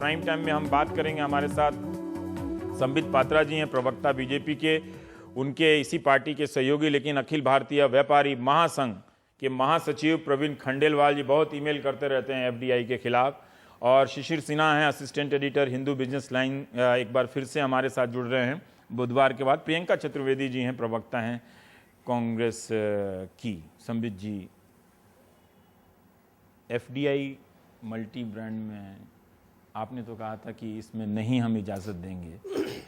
Prime time में हम बात करेंगे। हमारे साथ संबित पात्रा जी हैं, प्रवक्ता बीजेपी के, उनके इसी पार्टी के सहयोगी लेकिन अखिल भारतीय व्यापारी महासंघ के महासचिव प्रवीण खंडेलवाल जी बहुत ईमेल करते रहते हैं एफडीआई के खिलाफ। और शिशिर सिन्हा हैं, assistant editor Hindu business line, एक बार फिर से हमारे साथ जुड़ रहे हैं बुधवार के बाद। प्रियंका चतुर्वेदी जी हैं, प्रवक्ता हैं कांग्रेस की। संबित जी, एफडीआई मल्टी ब्रांड में आपने तो कहा था कि इसमें नहीं हम इजाज़त देंगे,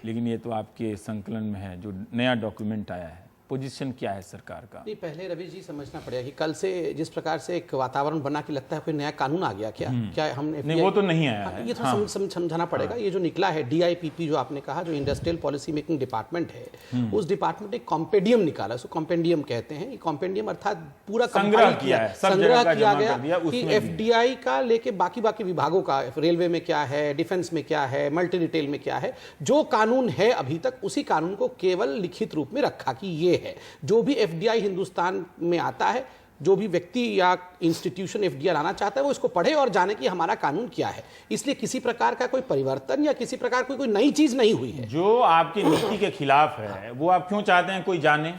लेकिन ये तो आपके संकलन में है, जो नया डॉक्यूमेंट आया है, पोजीशन क्या है सरकार का? नहीं, पहले रवि जी समझना पड़ेगा कि कल से जिस प्रकार से एक वातावरण बना कि लगता है कोई नया कानून आ गया क्या क्या हमने नहीं, वो तो नहीं आया है। ये तो समझाना पड़ेगा। ये जो निकला है डीआईपीपी जो आपने कहा, जो इंडस्ट्रियल पॉलिसी मेकिंग डिपार्टमेंट है, उस डिपार्टमेंट ने कॉम्पेडियम निकाला, उसको कॉम्पेडियम कहते हैं। कॉम्पेडियम अर्थात पूरा संग्रह किया गया कि एफडीआई का लेके बाकी विभागों का, रेलवे में क्या है, डिफेंस में क्या है, मल्टी रिटेल में क्या है, जो कानून है अभी तक उसी कानून को केवल लिखित रूप में रखा कि ये है। जो भी एफडीआई हिंदुस्तान में आता है, जो भी व्यक्ति या इंस्टीट्यूशन एफडीआई लाना चाहता है, वो इसको पढ़े और जाने कि हमारा कानून क्या है। इसलिए किसी प्रकार का कोई परिवर्तन या किसी प्रकार की कोई नई चीज नहीं हुई है। जो आपकी नीति के खिलाफ है वो आप क्यों चाहते हैं कोई जाने?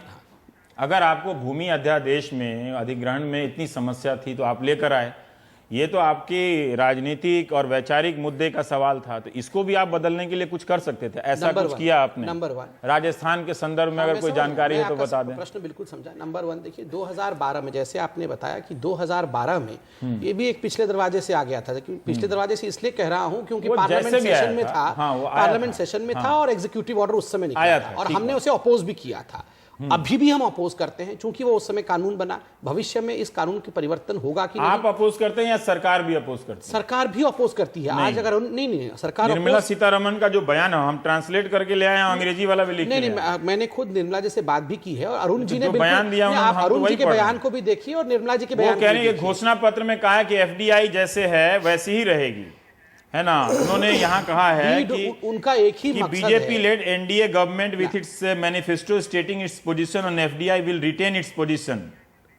अगर आपको भूमि अध्यादेश में, अधिग्रहण में इतनी समस्या थी तो आप लेकर आए। ये तो आपकी राजनीतिक और वैचारिक मुद्दे का सवाल था, तो इसको भी आप बदलने के लिए कुछ कर सकते थे। ऐसा कुछ किया आपने? नंबर 1 राजस्थान के संदर्भ में अगर कोई जानकारी है तो बता दें। प्रश्न बिल्कुल समझा। नंबर 1 देखिए, 2012 में जैसे आपने बताया कि 2012 में ये भी एक पिछले दरवाजे से आ गया था। पिछले दरवाजे से इसलिए कह रहा हूं क्योंकि पार्लियामेंट सेशन में था, पार्लियामेंट सेशन में था और एग्जीक्यूटिव ऑर्डर उस समय निकला था और हमने उसे अपोज भी किया था। अभी भी हम अपोज करते हैं क्योंकि वो उस समय कानून बना। भविष्य में इस कानून के परिवर्तन होगा कि आप अपोज करते हैं या सरकार भी अपोज करती है? सरकार भी अपोज करती है। आज अगर नहीं सरकार, निर्मला सीतारमण का जो बयान है हम ट्रांसलेट करके ले आए हैं, अंग्रेजी वाला भी लिख के नहीं, मैंने खुद निर्मला जी से बात भी की है और अरुण जी ने बयान दिया। आप अरुण जी के बयान को भी देखिए और निर्मला जी के बयान कह रहे हैं घोषणा पत्र में कहा है कि एफडीआई जैसे है वैसी ही रहेगी, है ना। उन्होंने यहाँ कहा है कि उनका एक ही मकसद है, BJP led NDA government with its manifesto stating its position on FDI will retain its position.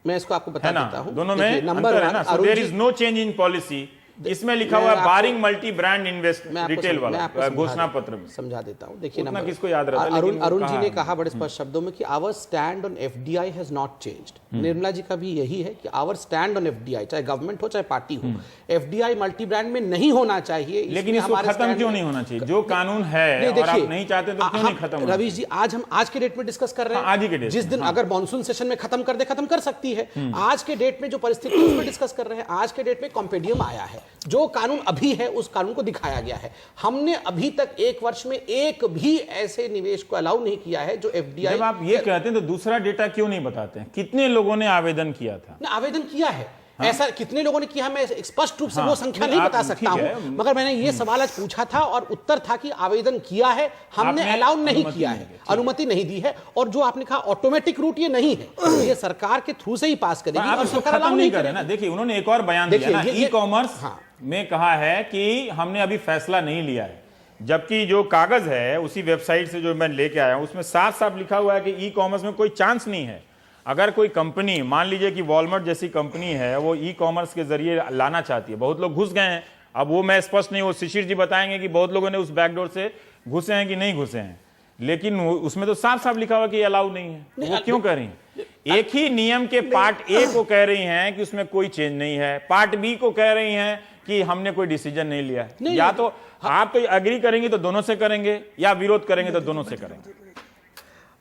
मैं इसको आपको बता देता हूं। दोनों में अंतर है ना। So there is no change in policy. इसमें लिखा हुआ है barring multi brand invest retail वाला घोषणा पत्र में। समझा देता हूं। देखिए नंबर किसको याद रहता है, अरुण जी ने कहा बड़े स्पष्ट शब्दों में कि our stand on FDI has not changed. Nirmala ji का भी यही है कि आवर स्टैंड ऑन एफडीआई, चाहे गवर्नमेंट हो चाहे पार्टी हो, एफडीआई मल्टी ब्रांड में नहीं होना चाहिए। लेकिन इसको खत्म क्यों नहीं होना चाहिए? जो कानून है और आप नहीं चाहते तो क्यों नहीं खत्म? रवीश जी, हम आज के डेट में डिस्कस कर रहे हैं। आज ही के डेट, जिस दिन अगर मॉनसून सेशन में खत्म कर दे, खत्म कर सकती है। आज के डेट में जो परिस्थिति है उसमें डिस्कस कर रहे हैं। आज के डेट में कॉम्पेडियम आया है, जो कानून अभी है उस कानून को दिखाया गया है। हमने अभी तक 1 वर्ष में एक भी ऐसे निवेश को अलाउ नहीं किया है जो एफडीआई। जब आप ये कहते हैं तो दूसरा डेटा क्यों नहीं बताते हैं? कितने लोगों ने आवेदन किया था? आवेदन किया है। हाँ? ऐसा कितने लोगों ने किया, मैं स्पष्ट रूप से वो संख्या नहीं बता सकता हूं, मगर मैंने ये सवाल आज पूछा था और उत्तर था कि आवेदन किया है, हमने अलाउ नहीं किया है, अनुमति नहीं दी है। और जो आपने कहा ऑटोमेटिक रूट, ये नहीं है, ये सरकार के थ्रू से ही पास करेगी और सरकार अलाउ नहीं करेगी ना। देखिए, उन्होंने एक और बयान दिया ना, ई कॉमर्स में कहा है कि हमने अभी फैसला नहीं लिया है, जबकि जो कागज है उसी वेबसाइट से जो मैं लेके आया हूं उसमें साफ साफ लिखा हुआ है कि ई कॉमर्स में कोई चांस नहीं है। अगर कोई कंपनी, मान लीजिए कि वॉलमार्ट जैसी कंपनी है, वो ई कॉमर्स के जरिए लाना चाहती है, बहुत लोग घुस गए हैं, अब वो मैं स्पष्ट नहीं, वो शिशिर जी बताएंगे कि बहुत लोगों ने उस बैकडोर से घुसे हैं कि नहीं घुसे हैं, लेकिन उसमें तो साफ साफ लिखा हुआ कि अलाउ नहीं है। वो क्यों कह रही हैं? एक ही नियम के पार्ट ए को कह रही हैं कि उसमें कोई चेंज नहीं है, पार्ट बी को कह रही हैं कि हमने कोई डिसीजन नहीं लिया है। या तो आप तो एग्री करेंगे तो दोनों से करेंगे, या विरोध करेंगे तो दोनों से करेंगे।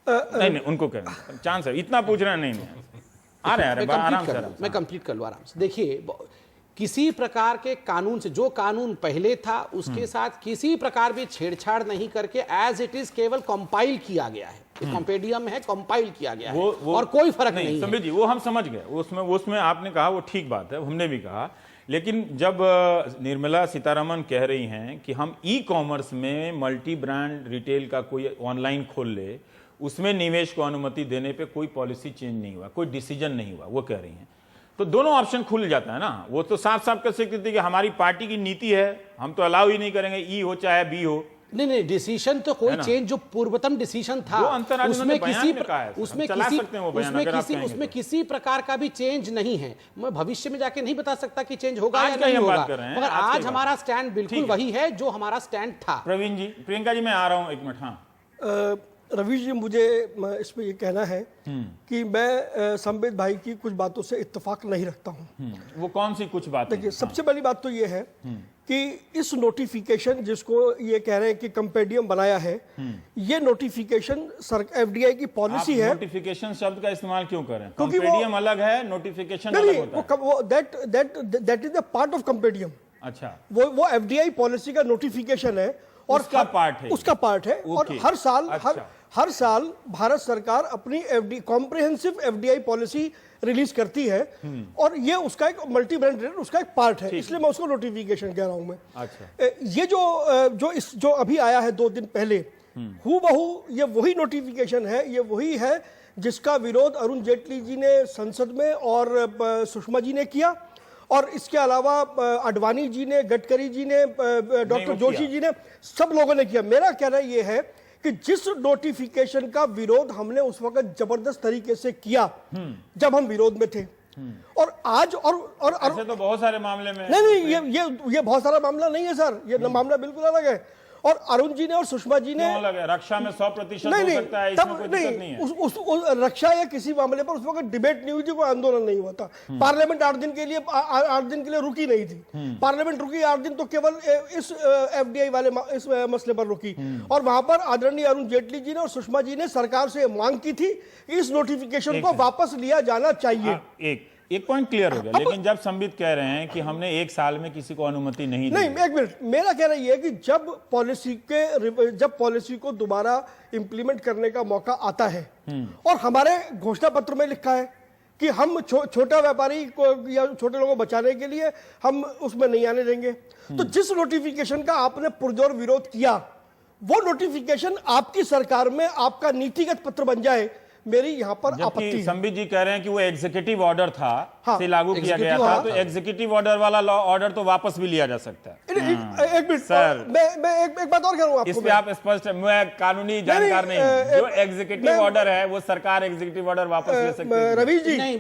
नहीं, उनको करेंगे, चांस है, इतना पूछ रहे हैं। नहीं आ रहे हैं, आराम से। मैं कंप्लीट कर लूं आराम से। देखिए, किसी प्रकार के कानून से, जो कानून पहले था उसके साथ किसी प्रकार भी छेड़छाड़ नहीं करके एज इट इज केवल कंपाइल किया गया है। कॉम्पेडियम है, कंपाइल किया गया है और कोई फर्क नहीं। संबित जी, वो हम समझ गए, उसमें आपने कहा वो ठीक बात है, हमने भी कहा। लेकिन जब निर्मला सीतारमण कह रही हैं कि हम ई कॉमर्स में मल्टी ब्रांड रिटेल का कोई ऑनलाइन खोल ले, उसमें निवेश को अनुमति देने पे कोई पॉलिसी चेंज नहीं हुआ, कोई डिसीजन नहीं हुआ, वो कह रही हैं, तो दोनों ऑप्शन खुल जाता है ना। वो तो साफ साफ कह सकती थी कि हमारी पार्टी की नीति है, हम तो अलाउ ही नहीं करेंगे, ई हो चाहे बी हो, नहीं, डिसीजन तो कोई चेंज, जो पूर्वतम डिसीजन था उसमें किसी प्रकार का भी चेंज नहीं है। मैं भविष्य में जाके नहीं बता सकता कि चेंज होगा या नहीं होगा, मगर आज हमारा स्टैंड बिल्कुल वही है जो हमारा स्टैंड था। प्रवीण जी, प्रियंका जी मैं आ रहा हूं एक मिनट। हाँ रवीश जी, मुझे इसमें ये कहना है कि मैं संबित भाई की कुछ बातों से इत्तेफाक नहीं रखता हूं। वो कौन सी कुछ बात? देखिए, सबसे पहली बात तो ये है कि इस नोटिफिकेशन जिसको ये कह रहे हैं कि कंपेडियम बनाया है, ये नोटिफिकेशन एफडीआई की पॉलिसी है। नोटिफिकेशन शब्द का इस्तेमाल क्यों करें? कंपेडियम अलग है, नोटिफिकेशन अलग होता है। That is the part of compendium. अच्छा, वो एफडीआई पॉलिसी का नोटिफिकेशन है और उसका पार्ट है, उसका पार्ट है। और हर साल भारत सरकार अपनी कॉम्प्रिहेंसिव एफडीआई पॉलिसी रिलीज करती है और ये उसका एक मल्टी ब्रांड उसका एक पार्ट है, इसलिए मैं उसको नोटिफिकेशन कह रहा हूं मैं। अच्छा, ये जो अभी आया है 2 दिन पहले, हूबहू ये वही नोटिफिकेशन है, ये वही है जिसका विरोध अरुण जेटली जी ने संसद में और सुषमा जी ने किया, और इसके अलावा अडवाणी जी ने, गडकरी जी ने, डॉक्टर जोशी जी ने, सब लोगों ने किया। मेरा कहना ये है कि जिस नोटिफिकेशन का विरोध हमने उस वक्त जबरदस्त तरीके से किया जब हम विरोध में थे, और आज और ऐसे तो बहुत सारे मामले में नहीं, ये बहुत सारा मामला नहीं है सर, ये मामला बिल्कुल अलग है। और अरुण जी ने और सुषमा जी ने रक्षा में 100% हो सकता है, इसमें कोई दिक्कत नहीं है। रक्षा या किसी मामले पर उस वक्त डिबेट नहीं हुई थी, कोई आंदोलन नहीं हुआ था। पार्लियामेंट 8 दिन के लिए रुकी नहीं थी। पार्लियामेंट रुकी 8 दिन तो केवल इस एफडीआई वाले इस मसले पर रुकी, और वहां पर आदरणीय अरुण जेटली जी ने और सुषमा जी ने सरकार से मांग की थी कि इस नोटिफिकेशन को वापस लिया जाना चाहिए। एक पॉइंट क्लियर हो गया, लेकिन जब संबित कह रहे हैं कि हमने 1 साल में किसी को अनुमति नहीं दी। एक मिनट, मेरा कहना यह है कि जब पॉलिसी को दोबारा इंप्लीमेंट करने का मौका आता है, और हमारे घोषणा पत्र में लिखा है कि हम छोटा व्यापारी को या छोटे लोगों को बचाने के लिए हम उसमें नहीं आने देंगे, तो जिस नोटिफिकेशन का आपने पुरजोर विरोध किया, वो नोटिफिकेशन आपकी सरकार में आपका नीतिगत पत्र बन जाए, मेरी यहां पर आपत्ति है। संबित जी कह रहे हैं कि वो एग्जीक्यूटिव ऑर्डर था, से लागू किया गया था, तो एग्जीक्यूटिव ऑर्डर वाला लॉ ऑर्डर तो वापस भी लिया जा सकता है। एक मिनट सर, मैं एक बात और करूंगा आपको, इस पे आप स्पष्ट, मैं कानूनी जानकार नहीं, जो एग्जीक्यूटिव ऑर्डर है वो सरकार एग्जीक्यूटिव ऑर्डर वापस ले सकती है। रवि जी नहीं,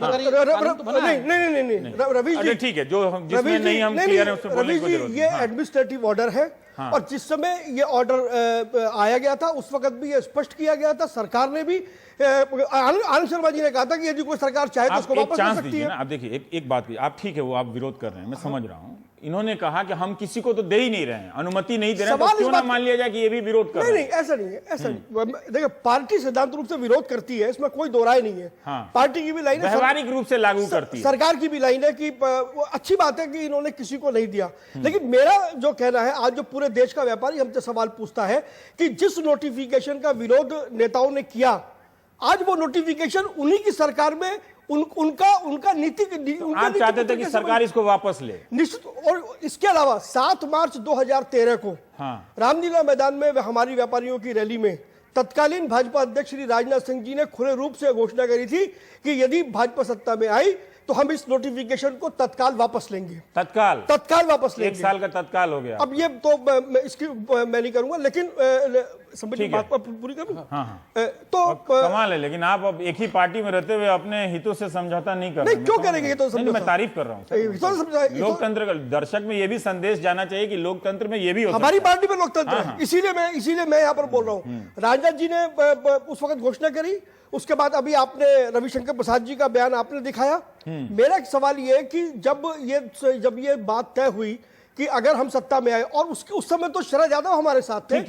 रवि जी ठीक है, जो जिसमें नहीं हम क्लियर है उसमें बोलने की जरूरत नहीं। ये एडमिनिस्ट्रेटिव ऑर्डर है, और जिस समय ये ऑर्डर आया गया था उस वक्त भी ये स्पष्ट किया गया था, सरकार ने भी, आनंद शर्मा जी ने कहा था कि यदि कोई सरकार चाहे तो उसको वापस ले सकती है। आप देखिए, एक बात की, आप ठीक है, वो आप विरोध कर रहे हैं, मैं समझ रहा हूं। इन्होंने कहा कि हम किसी को तो दे ही नहीं रहे हैं, अनुमति नहीं दे रहे हैं, तो क्यों ना मान लिया जाए कि ये भी विरोध कर रहे हैं? नहीं, ऐसा नहीं है, ऐसा नहीं। देखिए, पार्टी सिद्धांत रूप से विरोध करती है, इसमें कोई दो राय नहीं है। पार्टी की भी लाइन है, व्यवहारिक रूप से लागू करती है, सरकार की भी लाइन है कि अच्छी बात है कि इन्होंने किसी को नहीं दिया। लेकिन मेरा जो कहना है, आज जो पूरे देश का व्यापारी हमसे सवाल पूछता है कि जिस नोटिफिकेशन का विरोध नेताओं ने किया, आज वो नोटिफिकेशन उन्हीं की सरकार में उनका नीति आप चाहते थे कि सरकार इसको वापस ले, निश्चित। और इसके अलावा 7 मार्च 2013 को रामलीला मैदान में हमारी व्यापारियों की रैली में तत्कालीन भाजपा अध्यक्ष श्री राजनाथ सिंह जी ने खुले रूप से घोषणा करी थी कि यदि भाजपा सत्ता में आई तो हम इस नोटिफिकेशन को तत्काल वापस लेंगे। तत्काल वापस लेंगे। 1 साल का तत्काल हो गया। अब ये तो इसकी मैं नहीं करूंगा, लेकिन बात पूरी करूं। तो कमाल है, लेकिन आप अब एक ही पार्टी में रहते हुए अपने हितों से समझौता नहीं कर रहे। नहीं, क्यों करेंगे? तो मैं तारीफ कर रहा हूँ। लोकतंत्र का दर्शक में ये भी संदेश जाना चाहिए कि लोकतंत्र में ये भी हमारी पार्टी में लोकतंत्र है, इसीलिए मैं यहाँ पर बोल रहा हूँ। राजनाथ जी ने उस वक्त घोषणा करी, उसके बाद अभी आपने रविशंकर प्रसाद जी का बयान आपने दिखाया। मेरा एक सवाल ये है कि जब ये बात तय हुई कि अगर हम सत्ता में आए, और उस समय तो शरद यादव हमारे साथ थे,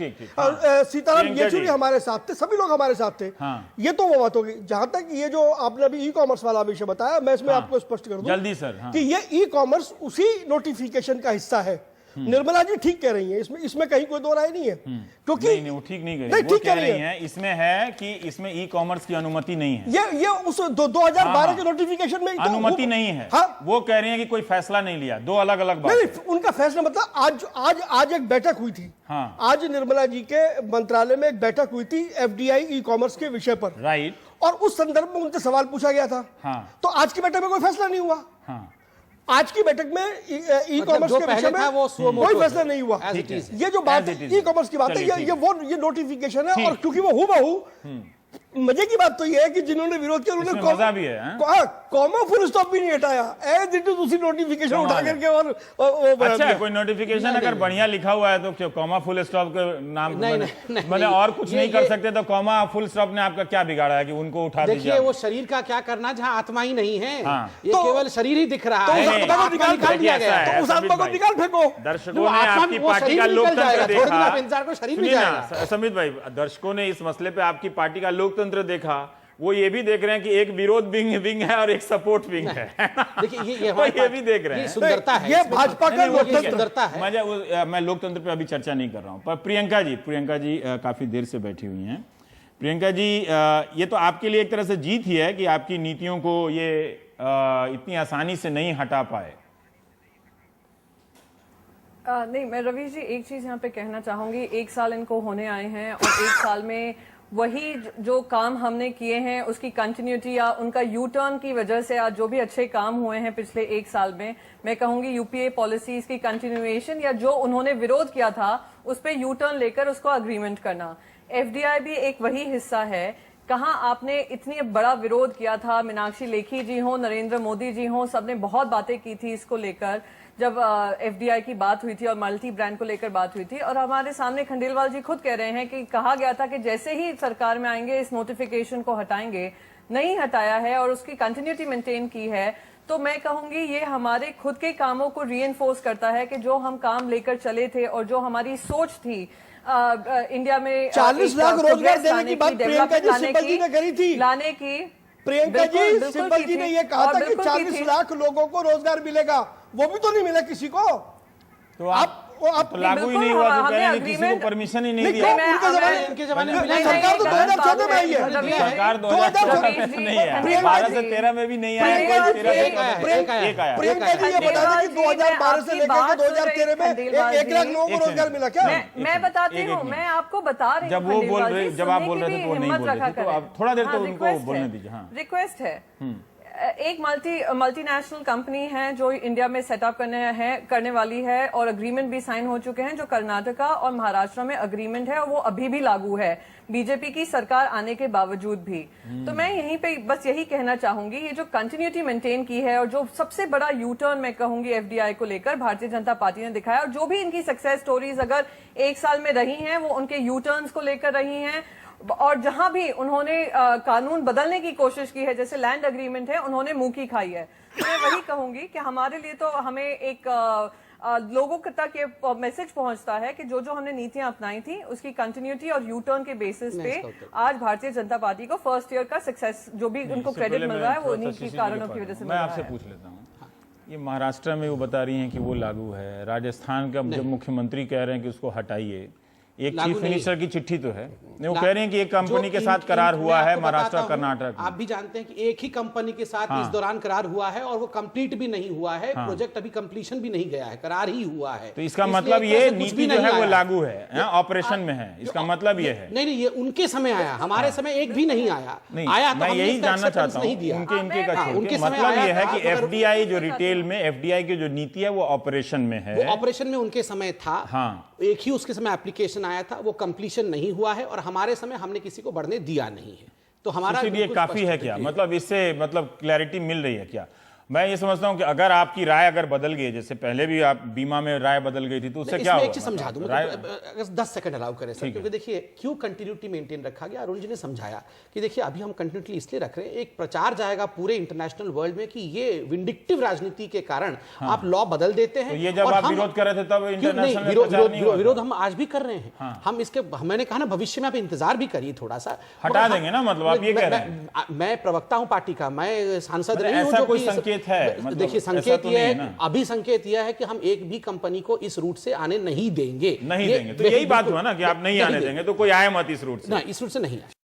सीताराम येचुरी हमारे साथ थे, सभी लोग हमारे साथ थे। ये तो वो बात होगी। जहां तक ये जो आपने अभी ई कॉमर्स वाला विषय बताया, मैं इसमें आपको स्पष्ट कर दूं जल्दी सर कि ये ई कॉमर्स उसी नोटिफिकेशन का हिस्सा है। निर्मला जी ठीक कह रही है, इसमें कहीं कोई दो राय नहीं है, क्योंकि नहीं, वो ठीक नहीं कह रही, वो कह रही हैं इसमें है कि इसमें ई कॉमर्स की अनुमति नहीं है। ये उस 2012 के नोटिफिकेशन में अनुमति नहीं है। वो कह रही हैं कि कोई फैसला नहीं लिया, दो अलग अलग बात। नहीं, उनका फैसला मतलब आज एक बैठक हुई थी। आज निर्मला जी के मंत्रालय में एक बैठक हुई थी एफडीआई ई कॉमर्स के विषय पर, राइट, और उस संदर्भ में उनसे सवाल पूछा गया था। तो आज की बैठक में कोई फैसला नहीं हुआ। आज की बैठक में ई कॉमर्स जो के पहले विषय में था वो suo motu कोई फैसला है। नहीं हुआ। As it is। ये जो बात As it is। E commerce की बात है, चलिए, ठीक ये नोटिफिकेशन है, और क्योंकि वो हूबहू मजे की बात तो ये है कि जिन्होंने विरोध किया इसमें उन्होंने मजा भी है, हाँ? कॉमा फुल स्टॉप भी नहीं हटाया, एज इट इज उसी नोटिफिकेशन उठा कमाल है। करके और वो बना अच्छा, दिया। कोई नोटिफिकेशन अगर बढ़िया लिखा हुआ है तो क्यों कॉमा फुल स्टॉप के नाम नहीं, मैंने और कुछ नहीं कर सकते, तो कॉमा फुल स्टॉप ने आपका क्या बिगाड़ा है कि उनको उठा देखिए दीजिए? वो शरीर का क्या करना जहां आत्मा ही नहीं है, हाँ। ये तो- केवल शरीर ही दिख रहा तो है, उस आत्मा को आत्मा निकाल दिया गया ऐसा है। है, तो उस समीत आत्मा को भाई। निकाल फेंको। दर्शकों वो ने आत्मा आपकी वो पार्टी शरीर का निकल लोकतंत्र जाएगा, थोड़ी देर देखा। आप इंतजार करो, शरीर भी सुनिए जाएगा। ना समीत भाई, दर्शकों ने इस मसले पे आपकी पार्टी का लोकतंत्र देखा, वो ये भी देख रहे हैं कि एक विरोध विंग है और एक सपोर्ट विंग है। देखिए ये वो ये भी देख रहे ये हैं। सुंदरता है, ये इसमें भाजपा का नहीं, वो लोकतंत्र ठीक है। सुंदरता है। मैं लोकतंत्र पे अभी चर्चा नहीं कर रहा हूं, पर प्रियंका जी काफी देर से बैठी हुई हैं। प्रियंका जी, ये तो आपके लिए एक तरह से जीत ही है कि आपकी नीतियों को ये इतनी आसानी से नहीं हटा पाए। नहीं, मैं रवि जी एक चीज यहाँ पे कहना चाहूंगी, 1 साल इनको होने आए हैं और 1 साल में वही जो काम हमने किए हैं उसकी कंटिन्यूटी या उनका यू टर्न की वजह से आज जो भी अच्छे काम हुए हैं पिछले 1 साल में, मैं कहूंगी यूपीए पॉलिसीज की कंटिन्यूएशन या जो उन्होंने विरोध किया था उस पर यू टर्न लेकर उसको अग्रीमेंट करना। एफडीआई भी एक वही हिस्सा है। कहाँ आपने इतनी बड़ा विरोध किया था, मीनाक्षी लेखी जी हो, नरेंद्र मोदी जी हो, सबने बहुत बातें की थी इसको लेकर जब एफडीआई की बात हुई थी और मल्टी ब्रांड को लेकर बात हुई थी। और हमारे सामने खंडेलवाल जी खुद कह रहे हैं कि कहा गया था कि जैसे ही सरकार में आएंगे इस नोटिफिकेशन को हटाएंगे, नहीं हटाया है और उसकी कंटिन्यूटी मेंटेन की है। तो मैं कहूंगी ये हमारे खुद के कामों को रीइंफोर्स करता है कि जो हम काम लेकर चले थे और जो हमारी सोच थी इंडिया में 40 लाख रोजगार देने की बात प्रियंका जी सिब्बल जी ने करी थी। लाने की प्रियंका जी बिल्कुल सिब्बल की जी थी। ने ये कहा और था कि बिल्कुल की 40 थी। लाख लोगों को रोजगार मिलेगा, वो भी तो नहीं मिला किसी को। तो आप तो लागू ही नहीं हुआ, तो कह रहे हैं कि किसी को परमिशन ही नहीं दिया। उनके जमाने में सरकार तो 2014 में आई है। सरकार 2014 में नहीं है, 12 से 13 में भी नहीं आया, 13 से एक आया। प्रियंका जी ये बता दें कि 2012 से लेकर 2013 में 1 लाख लोगों को रोजगार मिला क्या? मैं बताती हूँ, मैं आपको बता रही हूँ। जब वो बोल रहे, जब आप बोल रहे थे तो वो नहीं बोल रहे थे, तो आप थोड़ा देर तो उनको बोलने दीजिए। हाँ, रिक्वेस्ट है, एक मल्टीनेशनल कंपनी है जो इंडिया में सेटअप करने वाली है और अग्रीमेंट भी साइन हो चुके हैं, जो कर्नाटका और महाराष्ट्र में अग्रीमेंट है और वो अभी भी लागू है बीजेपी की सरकार आने के बावजूद भी। तो मैं यहीं पे बस यही कहना चाहूंगी, ये जो कंटिन्यूटी मेंटेन की है और जो सबसे बड़ा यू टर्न मैं कहूंगी एफडीआई को लेकर भारतीय जनता पार्टी ने दिखाया, और जो भी इनकी सक्सेस स्टोरीज अगर 1 साल में रही हैं वो उनके यू टर्न्स को लेकर रही हैं। और जहां भी उन्होंने कानून बदलने की कोशिश की है, जैसे लैंड एग्रीमेंट है, उन्होंने मुंह की खाई है। तो मैं वही कहूंगी कि हमारे लिए तो हमें एक लोगों तक ये मैसेज पहुंचता है कि जो जो हमने नीतियां अपनाई थी उसकी कंटिन्यूटी और यू टर्न के बेसिस पे आज भारतीय जनता पार्टी को फर्स्ट ईयर का सक्सेस जो भी उनको क्रेडिट मिल रहा है वो उन्हीं की कारणों की वजह से मिल मैं रहा आपसे है। पूछ लेता हूँ, ये महाराष्ट्र में वो बता रही हैं कि वो लागू है, राजस्थान का जब मुख्यमंत्री कह रहे हैं कि उसको हटाइए, एक चीफ मिनिस्टर की चिट्ठी तो है, वो कह रहे हैं कि एक कंपनी के साथ करार हुआ है महाराष्ट्र कर्नाटक। आप भी जानते हैं कि एक ही कंपनी के साथ इस दौरान करार हुआ है और वो कंप्लीट भी नहीं हुआ है, प्रोजेक्ट अभी कंप्लीशन भी नहीं गया है, करार ही हुआ है। तो इसका मतलब ये नीति जो है वो लागू है, ऑपरेशन में है, इसका मतलब ये है। नहीं, ये उनके समय आया, हमारे समय एक भी नहीं आया। नहीं, आया तो मैं हमने यही इसका जानना acceptance चाहता हूँ, नहीं दिया। उनके का छोड़ उनके के समय मतलब आया ये है था, कि एफडीआई जो रिटेल में एफडीआई की जो नीति है वो ऑपरेशन में है। वो ऑपरेशन में उनके समय था, हाँ, एक ही उसके समय एप्लीकेशन आया था, वो कंप्लीशन नहीं हुआ है और हमारे समय हमने किसी को बढ़ने दिया नहीं है। तो हमारा इसीलिए काफी है क्या, मतलब इससे मतलब क्लैरिटी मिल रही है क्या? मैं ये समझता हूं कि अगर आपकी राय अगर बदल गई, जैसे पहले भी आप बीमा में राय बदल गई थी, तो उससे क्या एक होगा? चीज समझा दूं, अगर 10 सेकंड अलाउ करें सर, क्योंकि देखिए क्यों कंटिन्यूटी मेंटेन रखा गया, अरुण जी ने समझाया कि देखिए अभी हम कंटिन्यूटी इसलिए रख रहे हैं, एक प्रचार जाएगा पूरे इंटरनेशनल वर्ल्ड में कि ये विंडिक्टिव राजनीति के कारण आप लॉ बदल देते हैं। तो ये जब आप विरोध कर रहे थे तब इंटरनेशनल विरोध हम आज भी कर रहे हैं। हम इसके, मैंने कहा ना, भविष्य में आप इंतजार भी करिए थोड़ा सा, हटा देंगे ना, मतलब आप ये कह रहे हैं? मैं प्रवक्ता हूं पार्टी का, मैं सांसद नहीं हूं। ऐसा कोई संकेत है? देखिए संकेत यह है, अभी संकेत यह है कि हम एक भी कंपनी को इस रूट से आने नहीं देंगे। नहीं देंगे, तो यही बात हुआ ना कि आप नहीं आने देंगे, तो कोई आए मत इस रूट से। ना, इस रूट से नहीं आए।